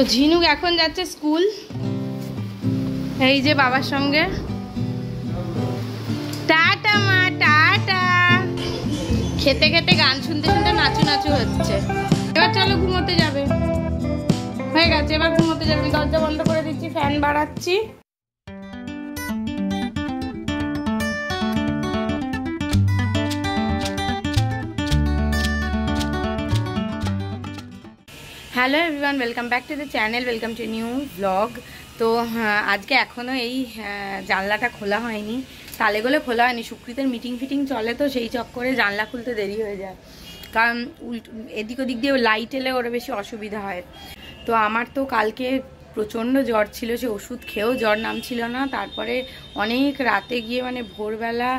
তো ঝিনুক এখন যাচ্ছে স্কুল, এই যে বাবার সঙ্গে। টাটা মা, টাটা। খেতে খেতে গান শুনতে শুনতে নাচু নাচু হচ্ছে। এবার চলো ঘুমোতে যাবে, হয়ে গেছে, এবার ঘুমোতে যাবে। দরজা বন্ধ করে দিচ্ছি, ফ্যান বাড়াচ্ছি। Hello everyone, welcome back to the channel, welcome to new blog. তো আজকে এখনও এই জানলাটা খোলা হয়নি, তালেগুলো খোলা হয়নি। সুকৃতের মিটিং ফিটিং চলে, তো সেই চক্করে জানলা খুলতে দেরি হয়ে যায়, কারণ এদিক ওদিক দিয়ে লাইট এলে ওরা বেশি অসুবিধা হয়। তো আমার তো কালকে প্রচণ্ড জ্বর ছিল, সে ওষুধ খেয়েও জ্বর নামছিল না। তারপরে অনেক রাতে গিয়ে, মানে ভোরবেলা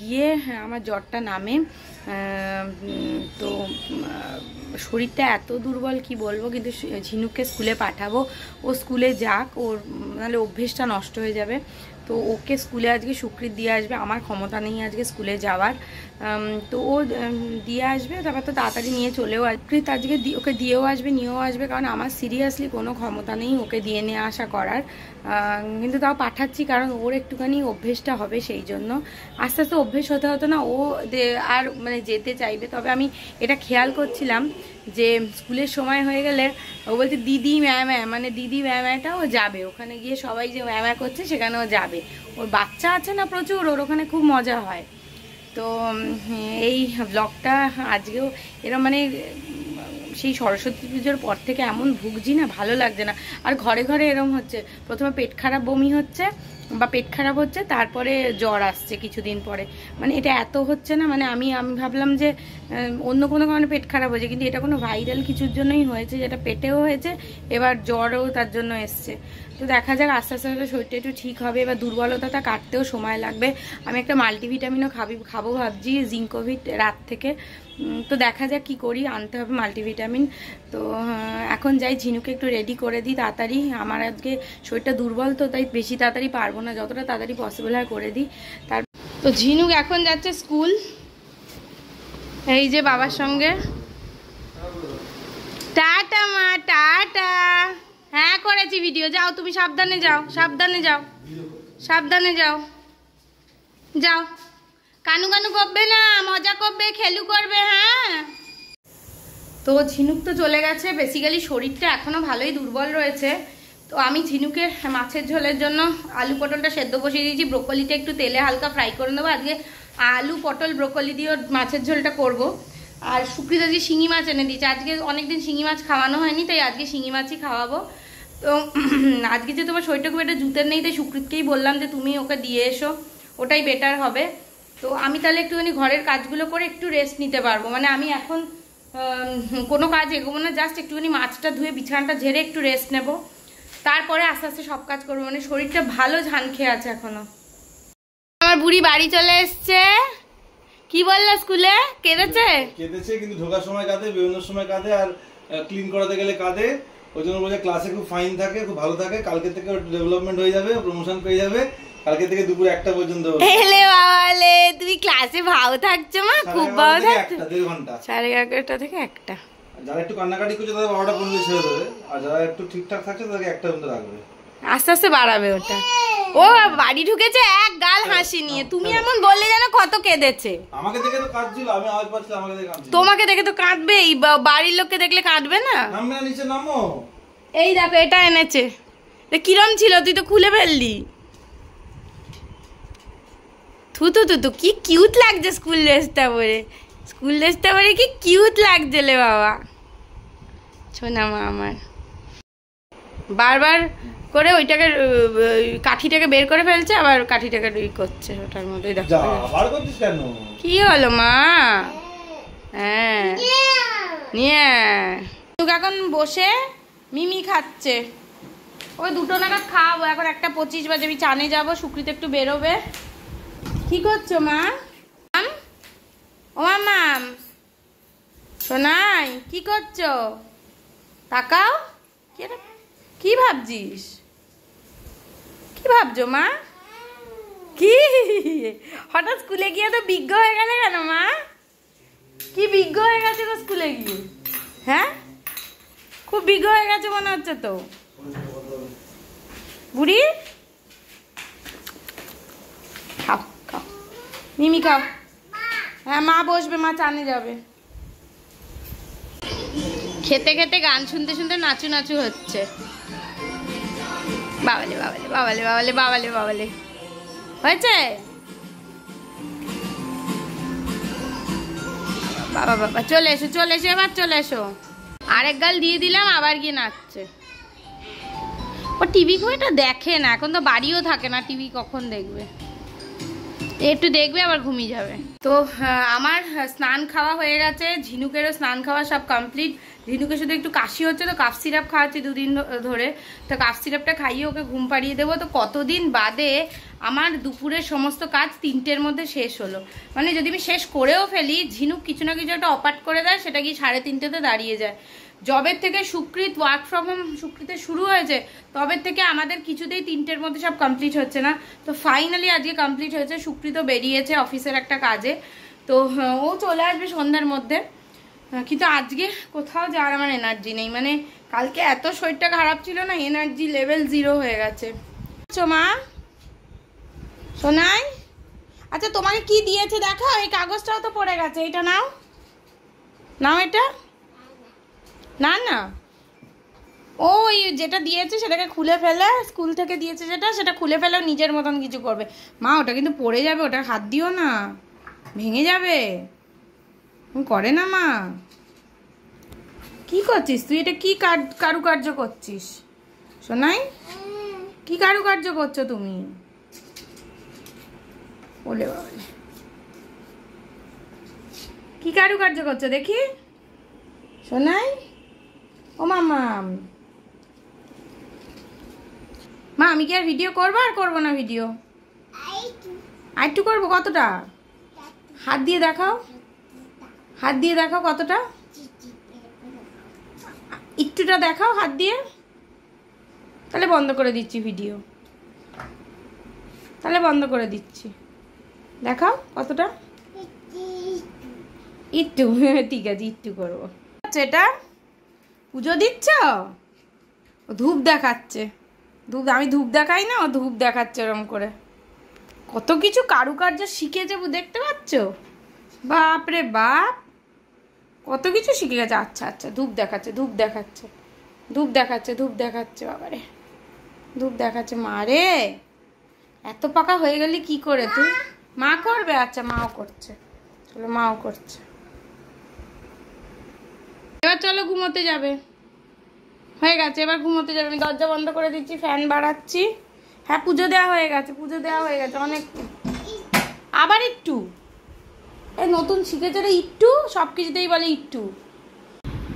গিয়ে আমার জ্বরটা নামে। তো শরীরটা এত দুর্বল কি বলবো, কিন্তু ঝিনুককে স্কুলে পাঠাবো, ও স্কুলে যাক, ওর নাহলে অভ্যেসটা নষ্ট হয়ে যাবে। তো ওকে স্কুলে আজকে সুকৃত দিয়ে আসবে, আমার ক্ষমতা নেই আজকে স্কুলে যাওয়ার। তো ও দিয়ে আসবে, তারপর তো তাড়াতাড়ি নিয়ে চলেও আসবে। আজকে ওকে দিয়েও আসবে, নিয়েও আসবে, কারণ আমার সিরিয়াসলি কোনো ক্ষমতা নেই ওকে দিয়ে নিয়ে আসা করার। কিন্তু তাও পাঠাচ্ছি, কারণ ওর একটুখানি অভ্যেসটা হবে, সেই জন্য। আস্তে আস্তে অভ্যেস হতে হতো না ও আর মানে যেতে চাইবে। তবে আমি এটা খেয়াল করছিলাম যে স্কুলের সময় হয়ে গেলে ও বলছে দিদি ম্যামা, মানে দিদি ম্যামাটা ও যাবে ওখানে গিয়ে, সবাই যে ম্যামা করছে সেখানে ও যাবে। ওর বাচ্চা আছে না প্রচুর, ওর ওখানে খুব মজা হয়। তো এই ব্লগটা আজকেও এরকম, মানে সেই সরস্বতী পুজোর পর থেকে এমন ভুগছি না, ভালো লাগছে না। আর ঘরে ঘরে এরম হচ্ছে, প্রথমে পেট খারাপ, বমি হচ্ছে বা পেট খারাপ হচ্ছে, তারপরে জ্বর আসছে কিছুদিন পরে। মানে এটা এত হচ্ছে না, মানে আমি ভাবলাম যে অন্য কোনো কারণে পেট খারাপ হয়েছে, কিন্তু এটা কোনো ভাইরাল কিছুর জন্যই হয়েছে, যেটা পেটেও হয়েছে, এবার জ্বরও তার জন্য এসছে। তো দেখা যাক, আস্তে আস্তে আস্তে শরীরটা একটু ঠিক হবে। এবার দুর্বলতাটা কাটতেও সময় লাগবে। আমি একটা মাল্টিভিটামিনও খাবো ভাবছি, জিঙ্কোভিট রাত থেকে। তো দেখা যাক কি করি, আনতে হবে মাল্টিভিটামিন। তো এখন যাই, ঝিনুকে একটু রেডি করে দিই তাড়াতাড়ি। আমার আজকে শরীরটা দুর্বল, তো তাই বেশি তাড়াতাড়ি পারবো না, যতটা তাড়াতাড়ি পসিবল হয় করে দিই। তো ঝিনুক এখন যাচ্ছে স্কুল, এই যে বাবার সঙ্গে। টাটা মা, টাটা। হ্যাঁ করেছি ভিডিও, যাও তুমি, সাবধানে যাও, সাবধানে যাও, সাবধানে যাও, যাও। কানু কানু করবে না, মজা করবে, খেলু করবে। হ্যাঁ, তো ঝিনুক তো চলে গেছে। বেসিক্যালি শরীরটা এখনো ভালোই দুর্বল রয়েছে। তো আমি ঝিনুকের মাছের ঝোলের জন্য আলু পটলটা সেদ্ধ বসিয়ে দিয়েছি। ব্রোকলিটা একটু তেলে হালকা ফ্রাই করে নেবো। আজকে আলু পটল ব্রোকলি দিয়ে মাছের ঝোলটা করব। আর সুকৃত আজকে শিঙি মাছ এনে দিয়েছে, আজকে অনেকদিন শিঙি মাছ খাওয়ানো হয়নি, তাই আজকে শিঙি মাছই খাওয়াবো। তো আজকে যে তোমার শরীরটা খুব একটা জুতের নেই, তাই সুকৃতকেই বললাম যে তুমি ওকে দিয়ে এসো, ওটাই বেটার হবে। তো আমি তাহলে একটুখানি ঘরের কাজগুলো করে একটু রেস্ট নিতে পারবো। মানে আমি এখন কোনো কাজ এগোবো না, জাস্ট একটুখানি মাছটা ধুয়ে বিছানাটা ঝেড়ে একটু রেস্ট নেব, তারপরে আস্তে আস্তে সব কাজ করবো। মানে শরীরটা ভালো ঝান খেয়ে আছে এখনো। আমার বুড়ি বাড়ি চলে এসছে। কি বললা, স্কুলে কেঁদেছে? কেঁদেছে, কিন্তু ঢোকার সময় কাঁদে, বেরোনোর সময় কাঁদে, আর ক্লিন করাতে গেলে কাঁদে। ওই জন্য বলে ক্লাসে খুব ফাইন থাকে, খুব ভালো থাকে। কালকে থেকে ডেভেলপমেন্ট হয়ে যাবে, প্রমোশন পেয়ে যাবে। কালকে থেকে দুপুর 1টা পর্যন্ত। এলে বাবালে, তুমি ক্লাসে ভাও থাকছো মা, খুব ভাও থাকছো। 1.5 ঘন্টা, 11:30 থেকে 1টা। যারা একটু কান্নাকাটি করছে তাদের 12টা পর্যন্ত ছেড়ে দেবে, আর যারা একটু ঠিকঠাক থাকছে তাদেরকে 1টা পর্যন্ত রাখবে। আস্তে আস্তে বাড়াবে ওটা। ও বাড়ি ঢুকেছে এক গাল হাসি নিয়ে, তুমি এমন বললে যেন কত কেঁদেছে। আমাকে দেখে তো কাঁদছিল, আমি আওয়াজ পাচ্ছি, আমাকে দেখে কাঁদছিল। তোমাকে দেখে তো কাঁদবেই, বাড়ির লোককে দেখলে কাঁদবে না? নামবে না, নিচে নামো। এই দেখো, এটা এনেছে। কিরম ছিল, তুই তো খুলে ফেললি। থু থু থু, কি কিউট লাগছে স্কুল ড্রেসটা পরে, স্কুল ড্রেসটা পরে কি কিউট লাগছে লে বাবা, শোনা মা আমার। বারবার করে ওইটাকে, কাঠিটাকে বের করে ফেলছে, আবার কাঠিটাকে করছে ওটার মধ্যে। দেখো কি হলো মা। হ্যাঁ নিয়ে এখন বসে মিমি খাচ্ছে। ওই 2টো নাগাদ খাওয়াবো, এখন 1:25 বাজে, আমি চানে যাবো, সুকৃত একটু বেরোবে। কি করছো মা? ও মাম, সোনাই কি করছো? তাকাও। কি ভাবছিস? কি ভাবছো মা? কি হঠাৎ স্কুলে গিয়ে তো বিজ্ঞ হয়ে গেলে কেন মা? কি বিজ্ঞ হয়ে গেছে গো স্কুলে গিয়ে? হ্যাঁ খুব বিগ হয়ে গেছে মনে হচ্ছে তো বুড়ি। খাও খাও মিমি খাও। হ্যাঁ মা বসবে, মা চানে যাবে। খেতে খেতে গান শুনতে শুনতে নাচু নাচু হচ্ছে। বাবালে বাবালে বাবালে বাবালে বাবালে বাবালে হয়েছে। বাবা বাবা চলে এসো চলে এসো, এবার চলে এসো। আরেক গাল দিয়ে দিলাম, আবার গিয়ে নাচছে। ও টিভি খুব একটা দেখে না, এখন তো বাড়িও থাকে না, টিভি কখন দেখবে, একটু দেখবে আবার ঘুমিয়ে যাবে। তো আমার স্নান খাওয়া হয়ে গেছে, ঝিনুকেরও স্নান খাওয়া সব কমপ্লিট। ঝিনুকে শুধু একটু কাশি হচ্ছে, তো কাফ সিরাপ খাওয়াচ্ছি 2 দিন ধরে। তো কাফ সিরাপটা খাইয়ে ওকে ঘুম পাড়িয়ে দেবো। তো কতদিন বাদে আমার দুপুরের সমস্ত কাজ 3টের মধ্যে শেষ হলো। মানে যদি আমি শেষ করেও ফেলি, ঝিনুক কিছু না কিছু একটা অপাট করে দেয়, সেটা কি 3:30তে দাঁড়িয়ে যায়। জবের থেকে সুকৃত ওয়ার্ক ফ্রম হোম সুকৃতে শুরু হয়েছে, তবে থেকে আমাদের কিছুতেই 3টের মধ্যে সব কমপ্লিট হচ্ছে না। তো ফাইনালি আজকে কমপ্লিট হয়েছে। সুকৃত বেরিয়েছে অফিসের একটা কাজে, তো ও চলে আসবে সন্ধ্যার মধ্যে। কিন্তু আজকে কোথাও যাওয়ার আমার এনার্জি নেই। মানে কালকে এত শরীরটা খারাপ ছিল না, এনার্জি লেভেল 0 হয়ে গেছে। মা শোনাই, আচ্ছা তোমাকে কি দিয়েছে দেখো, এই কাগজটাও তো পড়ে গেছে, এটা নাও নাও, এটা না না ওই যেটা দিয়েছে সেটাকে খুলে ফেলে, স্কুল থেকে দিয়েছে যেটা, সেটা খুলে ফেলেও নিজের মতন কিছু করবে। মা ওটা কিন্তু পড়ে যাবে, ওটা হাত দিও না, ভেঙে যাবে। করে না মা। কি করছিস তুই? এটা কি কারুকার্য করছিস শোনাই? কি কারুকার্য করছো তুমি? বলে বাবা কি কারুকার্য করছো দেখি শোনাই। ও মামা মা আমি কি আর ভিডিও করবো? আর করবো না ভিডিও, আরেকটু করবো। কতটা? হাত দিয়ে দেখাও, হাত দিয়ে দেখাও কতটা, একটুটা দেখাও হাত দিয়ে। তাহলে বন্ধ করে দিচ্ছি ভিডিও, তাহলে বন্ধ করে দিচ্ছি। দেখাও কতটা, একটু। ঠিক আছে একটু করবো। এটা পুজো দিচ্ছ? ধূপ দেখাচ্ছে, ধূপ। আমি ধূপ দেখাই না, ও ধূপ দেখাচ্ছে এরম করে। কত কিছু কারুকার্য শিখেছে দেখতে পাচ্ছ? বাপরে বাপ, কত কিছু শিখে গেছে। আচ্ছা আচ্ছা ধূপ দেখাচ্ছে, ধূপ দেখাচ্ছে, ধূপ দেখাচ্ছে, ধূপ দেখাচ্ছে। বাবারে ধূপ দেখাচ্ছে। মা রে এত পাকা হয়ে গেলি কি করে তুই? মা করবে? আচ্ছা মাও করছে, চলো মাও করছে। এবার চলো ঘুমোতে যাবে, হয়ে গেছে এবার ঘুমোতে যাবে। আমি দরজা বন্ধ করে দিচ্ছি, ফ্যান বাড়াচ্ছি। হ্যাঁ পুজো দেওয়া হয়ে গেছে, পুজো দেওয়া হয়ে গেছে অনেক। আবার একটু, এই নতুন শিখেছে রে একটু, সব কিছুতেই বলে একটু।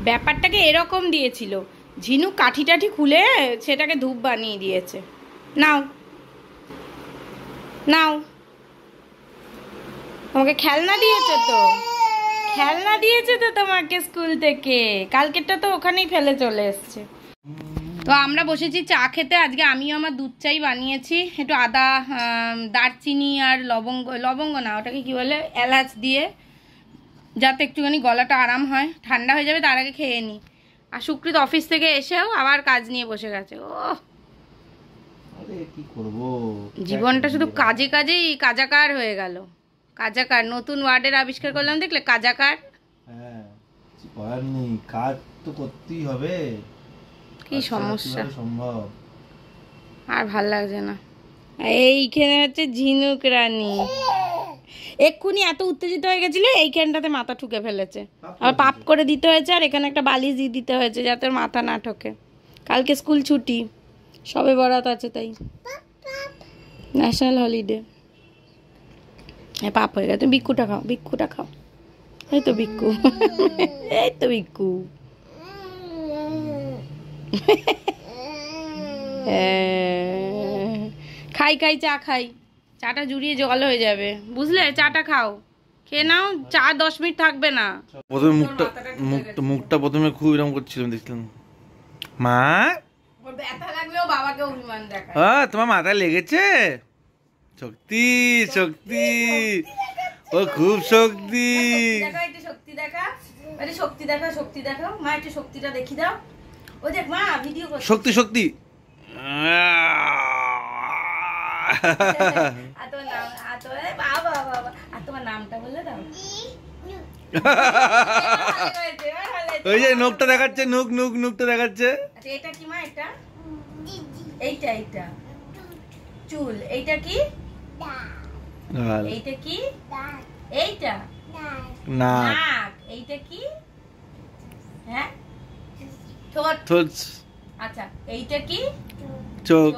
ব্যাপারটাকে এরকম দিয়েছিল, ঝিনুক কাঠি টাঠি খুলে সেটাকে ধূপ বানিয়ে দিয়েছে। নাও নাও, তোমাকে খেলনা দিয়েছে তো, খেলনা দিয়েছে তো তোমাকে স্কুল থেকে। কালকেরটা তো ওখানেই ফেলে চলে এসছে। তো আমরা বসেছি চা খেতে। আজকে আমিও আমার দুধ চাই বানিয়েছি, একটু আদা, দারচিনি আর লবঙ্গ, লবঙ্গ না ওটাকে কি বলে, এলাচ দিয়ে, যাতে একটুখানি গলাটা আরাম হয়। ঠান্ডা হয়ে যাবে তার আগে খেয়ে নিই। আর সুকৃত অফিস থেকে এসেও আবার কাজ নিয়ে বসে গেছে। ও কি করবো, জীবনটা শুধু কাজে কাজেই কাজাকার হয়ে গেল। কাজাকার, নতুন ওয়ার্ডের আবিষ্কার করলাম দেখলে, কাজাকার। হ্যাঁ করার নেই, কাজ তো করতেই হবে। কি সমস্যা, সম্ভব আর ভাল লাগছে না। এইখানে হচ্ছে ঝিনুক রানী, এক্ষুনি এত উত্তেজিত হয়ে গেছিল, এইখানটাতে মাথা ঠুকে ফেলেছে। আর পাপ করে দিতে হয়েছে, আর এখানে একটা বালিশ দিয়ে দিতে হয়েছে যাতে মাথা না ঠকে। কালকে স্কুল ছুটি, সবে বরাত আছে, তাই ন্যাশনাল হলিডে। হ্যাঁ পাপ হয়ে গেছে। বিক্কুটা খাও, বিক্কুটা খাও। এই তো বিক্কু, এই তো বিক্কু। খাই খাই চা খাই, চাটা জুড়িয়ে জল হয়ে যাবে বুঝলে। চাটা খাও, খেয়ে নাও। চা 10 মিনিট থাকবে না। প্রথমে মুখটা প্রথমে খুব এরকম করছিলাম, দেখলাম মা ব্যথা লাগলেও বাবাকে অভিমান দেখায়। তোমার মাথায় লেগেছে? শক্তি শক্তি, ও খুব শক্তি। শক্তি দেখা, শক্তি দেখা, শক্তি দেখা। মা একটু শক্তিটা দেখি দাও। ও দেখ মা ভিডিও করছে। শক্তি শক্তি। আর তোমার নাম বাবা বাবা আর তোমার নামটা বলে দাও। ওই যে নখটা দেখাচ্ছে, নখটা দেখাচ্ছে। আচ্ছা এটা কি মা? এটা এইটা চুল। এইটা কি? এইটা কি? এইটা নাক। এইটা কি? হ্যাঁ ঠোঁট। আচ্ছা এইটা কি? চোখ।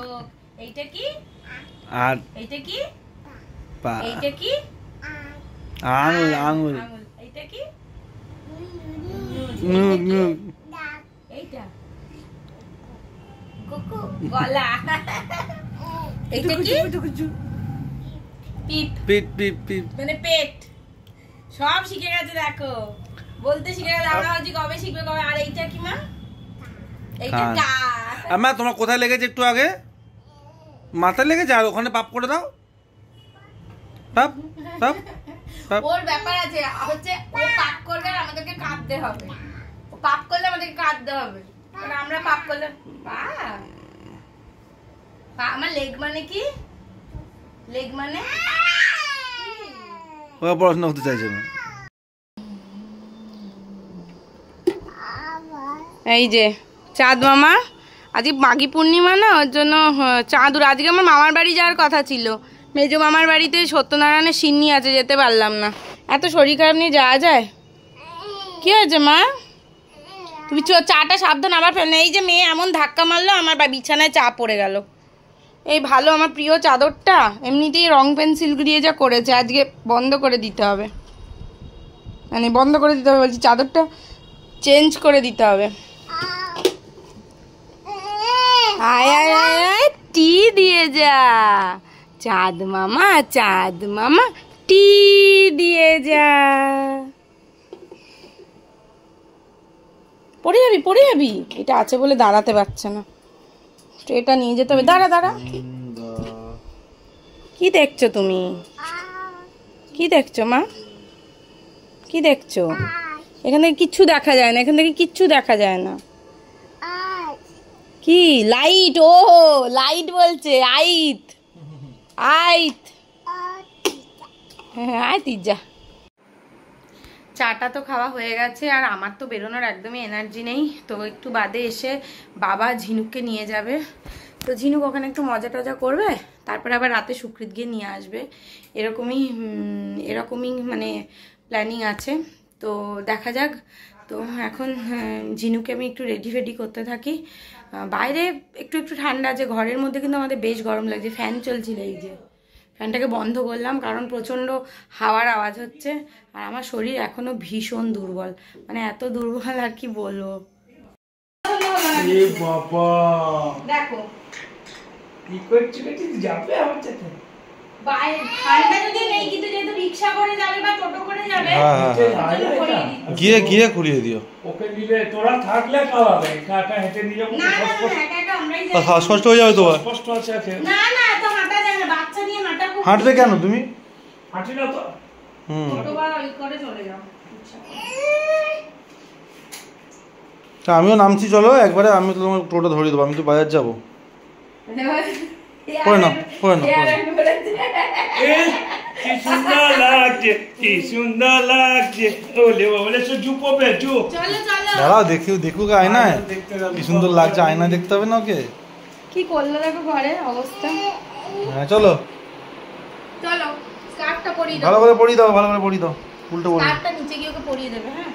এইটা কি? আর এইটা কি? পা। এইটা কি? আঙুল। এইটা কি? মুখ। এইটা কুকু গলা। এইটা কি? পিঠ মানে পেট। সব শিখে গেছে দেখো, বলতে শিখে গেল। আমরা হচ্ছে কবে শিখবে কবে। আর এইটা কি মা? এইটা কান। আমা তোমার কোথায় লেগেছে একটু আগে? মাথায় লেগেছে। আর ওখানে পাপ করে দাও। পাপ। ওর ব্যাপার আছে হচ্ছে ও পাপ করলে আর আমাদেরকে কাঁদতে হবে। ও পাপ করলে আমাদেরকে কাঁদতে হবে। কারণ আমরা পাপ করলে আমার লেগ মানে কি? লেগ মানে ও পড়াশোনা করতে চাইছে না। এই যে চাঁদ মামা, আজকে মাঘী পূর্ণিমা না, ওর জন্য চাঁদুর। আজকে আমার মামার বাড়ি যাওয়ার কথা ছিল। মেজো মামার বাড়িতে সত্যনারায়ণের সিন্নি আছে, যেতে পারলাম না। এত শরীর খারাপ নিয়ে যাওয়া যায়? কি হয়েছে মা? তুমি চাটা সাবধান আবার ফেল না। এই যে মেয়ে এমন ধাক্কা মারলো, আমার বিছানায় চা পড়ে গেল। এই ভালো আমার প্রিয় চাদরটা এমনিতেই রং পেন্সিল দিয়ে যা করেছে, আজকে বন্ধ করে দিতে হবে। মানে বন্ধ করে দিতে হবে বলছি, চাদরটা চেঞ্জ করে দিতে হবে। আয় টি দিয়ে যা চাঁদ মামা, টি দিয়ে যা। পড়ে যাবি। এটা আছে বলে দাঁড়াতে পারছে না, এটা নিয়ে যেতে হবে। দাঁড়া। কি দেখছো তুমি? কি দেখছো মা? কি দেখছো? এখান থেকে কিচ্ছু দেখা যায় না। কি লাইট? ও লাইট বলছে। আইত হ্যাঁ যা। চাটা তো খাওয়া হয়ে গেছে, আর আমার তো বেরোনোর একদমই এনার্জি নেই। তো একটু বাদে এসে বাবা ঝিনুককে নিয়ে যাবে। তো ঝিনুক ওখানে একটু মজা টজা করবে, তারপরে আবার রাতে সুকৃত গিয়ে নিয়ে আসবে। এরকমই মানে প্ল্যানিং আছে। তো দেখা যাক। তো এখন ঝিনুকে আমি একটু রেডি করতে থাকি। বাইরে একটু ঠান্ডা আছে, ঘরের মধ্যে কিন্তু আমাদের বেশ গরম লাগছে। ফ্যান চলছিল, এই যে ফ্যানটাকে বন্ধ করলাম কারণ প্রচণ্ড হাওয়ার আওয়াজ হচ্ছে। আর আমার শরীর এখনো ভীষণ দুর্বল, মানে এত দুর্বল আর কি বলবো। দেখো কি করছি, যাবে আমার সাথে ঠান্ডা যদি নেই, কিন্তু যেহেতু রিক্সা করে যাবে বা টোটো করে যাবে, গিয়ে ঘুরিয়ে দিও। ওকে নিলে তোরা থাকলে খাওয়াবে, একা হেঁটে নিয়ে যাবো। শ্বাসকষ্ট হয়ে যাবে তোমার। কষ্ট আছে। না তো হাঁটা যাবে না, বাচ্চা নিয়ে হাঁটা খুব। হাঁটবে কেন তুমি? হাঁটি না তো। টোটোবার ওই করে চলে যাও। আমিও নামছি, চলো একবারে। আমি তো তোমার টোটো ধরিয়ে দেবো, আমি তো বাজার যাবো। করে নাও। কি সুন্দর লাগছে। দাঁড়াও দেখুক আয়নায় কি সুন্দর লাগছে। আয়না দেখতে হবে না ওকে? কি করলো দেখো ঘরের অবস্থা। হ্যাঁ চলো স্কার্টটা পরিয়ে দাও। ভালো করে পরিয়ে দাও। উল্টো পরিয়ে স্কার্টটা নিচে গিয়ে ওকে পরিয়ে দেবে। হ্যাঁ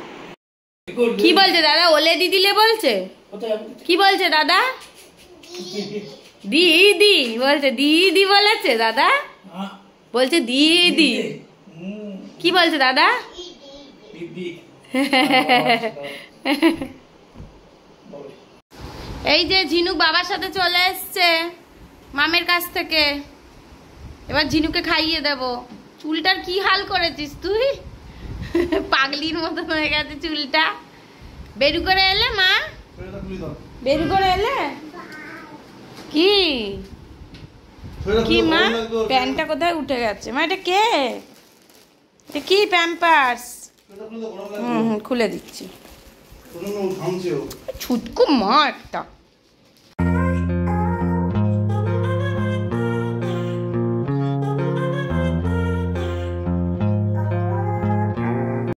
কি বলছে দাদা? ওলে দিদিলে বলছে। কি বলছে দাদা? দিদি বলছে। দিদি বলেছে দাদা, বলছে দিদি। কি বলছে দাদা? এই যে ঝিনুক বাবার সাথে চলে এসছে মামের কাছ থেকে। এবার ঝিনুকে খাইয়ে দেব। চুলটার কি হাল করেছিস তুই? পাগলির মতো হয়ে গেছে চুলটা। বেরু করে এলে মা? বেরু করে এলে? কি মা? প্যান্টটা কোথায় উঠে গেছে মা? এটা কে? এটা কি প্যাম্পার্স? খুলে দিচ্ছি। ছুটকু মা একটা।